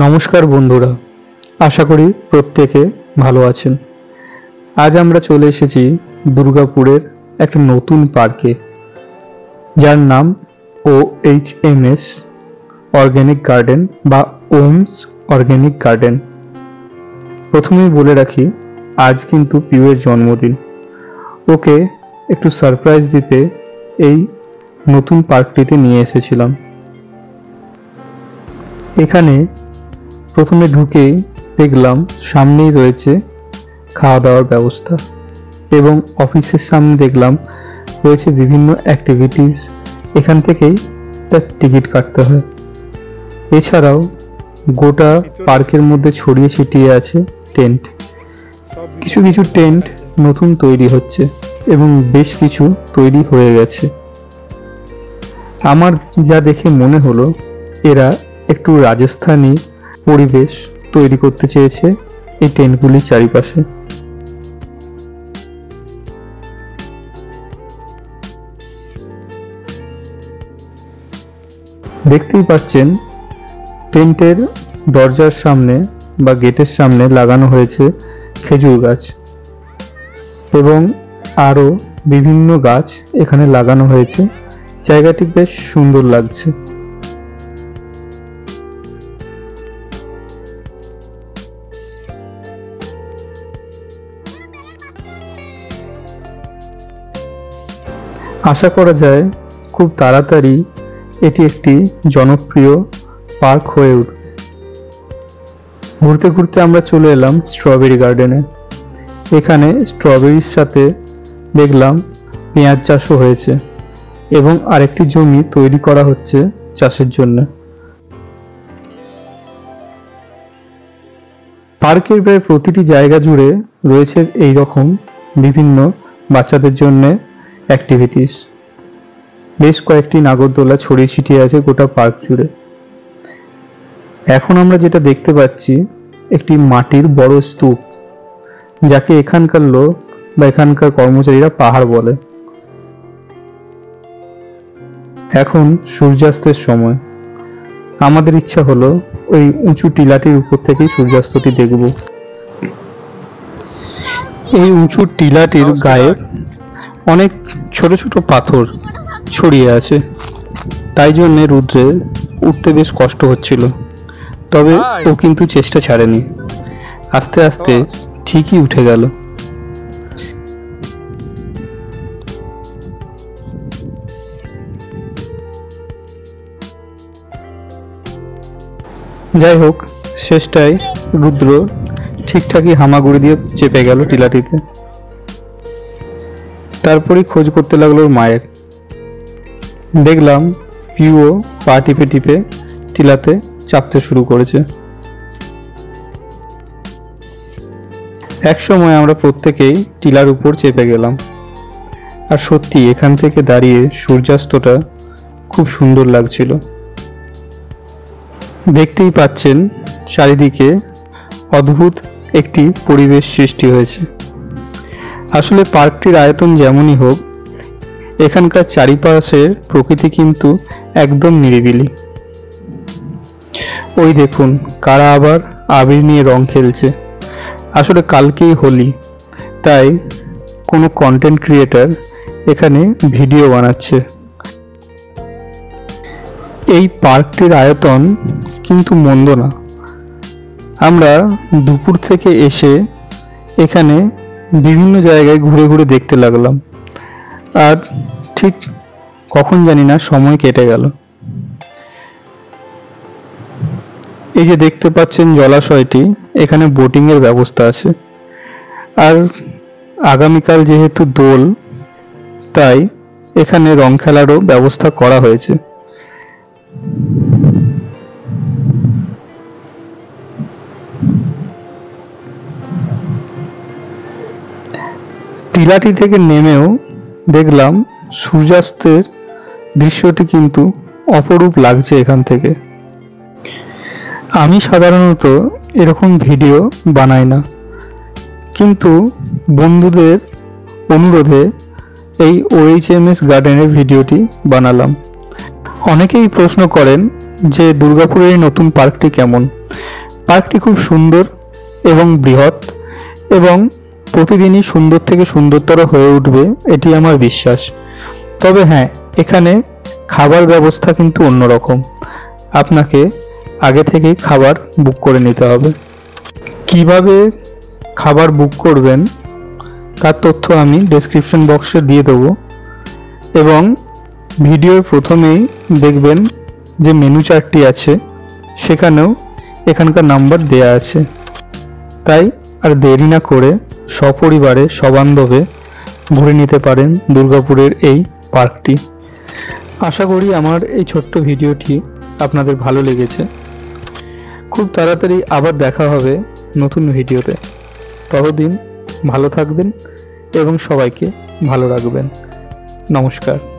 নমস্কার বন্ধুরা, আশা করি প্রত্যেকে ভালো আছেন। আজ আমরা চলে এসেছি দুর্গাপুরের একটা নতুন পার্কে, যার নাম OHMS অর্গ্যানিক গার্ডেন বা ওমস অর্গ্যানিক গার্ডেন। প্রথমেই বলে রাখি, আজ কিন্তু পিউয়ের জন্মদিন। ওকে একটু সারপ্রাইজ দিতে এই নতুন পার্কটিতে নিয়ে এসেছিলাম। এখানে প্রথমে ঢুকেই দেখলাম সামনেই রয়েছে খাওয়া দাওয়ার ব্যবস্থা, এবং অফিসের সামনে দেখলাম রয়েছে বিভিন্ন অ্যাক্টিভিটিস। এখান থেকেই তার টিকিট কাটতে হয়। এছাড়াও গোটা পার্কের মধ্যে ছড়িয়ে ছিটিয়ে আছে টেন্ট। কিছু কিছু টেন্ট নতুন তৈরি হচ্ছে এবং বেশ কিছু তৈরি হয়ে গেছে। আমার যা দেখে মনে হলো, এরা একটু রাজস্থানী পরিবেশ তৈরি করতে চেয়েছে এই টেন্টগুলির চারিপাশে। দেখতেই পাচ্ছেন টেন্টের দরজার সামনে বা গেটের সামনে লাগানো হয়েছে খেজুর গাছ, এবং আরো বিভিন্ন গাছ এখানে লাগানো হয়েছে। জায়গাটি বেশ সুন্দর লাগছে। আশা করা যায় খুব তাড়াতাড়ি এটি একটি জনপ্রিয় পার্ক হয়ে উঠবে। ঘুরতে ঘুরতে আমরা চলে এলাম স্ট্রবেরি গার্ডেনে। এখানে স্ট্রবেরির সাথে দেখলাম পেঁয়াজ চাষও হয়েছে, এবং আরেকটি জমি তৈরি করা হচ্ছে চাষের জন্য। পার্কের প্রায় প্রতিটি জায়গা জুড়ে রয়েছে এই রকম বিভিন্ন বাচ্চাদের জন্য অ্যাক্টিভিটিস। বেশ কয়েকটি নাগরদোলা ছড়িয়ে ছিটিয়ে আছে গোটা পার্ক জুড়ে। এখন আমরা যেটা দেখতে পাচ্ছি, একটি মাটির বড় স্তূপ, যাকে এখানকার লোক বা এখানকার কর্মচারীরা পাহাড় বলে। এখন সূর্যাস্তের সময়। আমাদের ইচ্ছা হলো ওই উঁচু টিলাটির উপর থেকেই সূর্যাস্তটি দেখব। এই উঁচু টিলাটির গায়ে অনেক ছোট ছোট পাথর ছড়িয়ে আছে, তাই জন্য রুদ্রের উঠতে বেশ কষ্ট হচ্ছিল। তবে ও কিন্তু চেষ্টা ছাড়েনি, আস্তে আস্তে ঠিকই উঠে গেল। যাই হোক, শেষটায় রুদ্র ঠিকঠাকই হামাগুড়ি দিয়ে চেপে গেল টিলাটিতে। তারপরেই খোঁজ করতে লাগলো ওর মায়ের। দেখলাম পিউও পা টিপে টিপে টিলাতে চাপতে শুরু করেছে। এক সময় আমরা প্রত্যেকেই টিলার উপর চেপে গেলাম। আর সত্যি এখান থেকে দাঁড়িয়ে সূর্যাস্তটা খুব সুন্দর লাগছিল। দেখতেই পাচ্ছেন চারিদিকে অদ্ভুত একটি পরিবেশ সৃষ্টি হয়েছে। আসলে পার্কটির আয়তন যেমনই হোক, এখানকার চারিপাশের প্রকৃতি কিন্তু একদম নিরিবিলি। ওই দেখুন, কারা আবার আবির নিয়ে রং খেলছে। আসলে কালকেই হোলি, তাই কোনো কন্টেন্ট ক্রিয়েটর এখানে ভিডিও বানাচ্ছে। এই পার্কটির আয়তন কিন্তু মন্দ না। আমরা দুপুর থেকে এসে এখানে বিভিন্ন জায়গায় ঘুরে ঘুরে দেখতে লাগলাম, আর ঠিক কখন জানি না সময় কেটে গেল। এই যে দেখতে পাচ্ছেন জলাশয়টি, এখানে বোটিং এর ব্যবস্থা আছে। আর আগামীকাল যেহেতু দোল, তাই এখানে রং খেলারও ব্যবস্থা করা হয়েছে। টিলাটি থেকে নেমেও দেখলাম সূর্যাস্তের দৃশ্যটি কিন্তু অপরূপ লাগছে এখান থেকে। আমি সাধারণত এরকম ভিডিও বানাই না, কিন্তু বন্ধুদের অনুরোধে এই OHMS গার্ডেনের ভিডিওটি বানালাম। অনেকেই প্রশ্ন করেন যে দুর্গাপুরের এই নতুন পার্কটি কেমন। পার্কটি খুব সুন্দর এবং বৃহৎ, এবং প্রতিদিনই সুন্দর থেকে সুন্দরতর হয়ে উঠবে এটি আমার বিশ্বাস। তবে হ্যাঁ, এখানে খাবার ব্যবস্থা কিন্তু অন্যরকম। আপনাকে আগে থেকেই খাবার বুক করে নিতে হবে। কিভাবে খাবার বুক করবেন তার তথ্য আমি ডেসক্রিপশন বক্সে দিয়ে দেবো, এবং ভিডিওর প্রথমেই দেখবেন যে মেনু চার্টটি আছে, সেখানেও এখানকার নাম্বার দেয়া আছে। তাই আর দেরি না করে সপরিবারে সবান্ধবে ঘুরে নিতে পারেন দুর্গাপুরের এই পার্কটি। আশা করি আমার এই ছোট্ট ভিডিওটি আপনাদের ভালো লেগেছে। খুব তাড়াতাড়ি আবার দেখা হবে নতুন ভিডিওতে। ততদিন ভালো থাকবেন এবং সবাইকে ভালো রাখবেন। নমস্কার।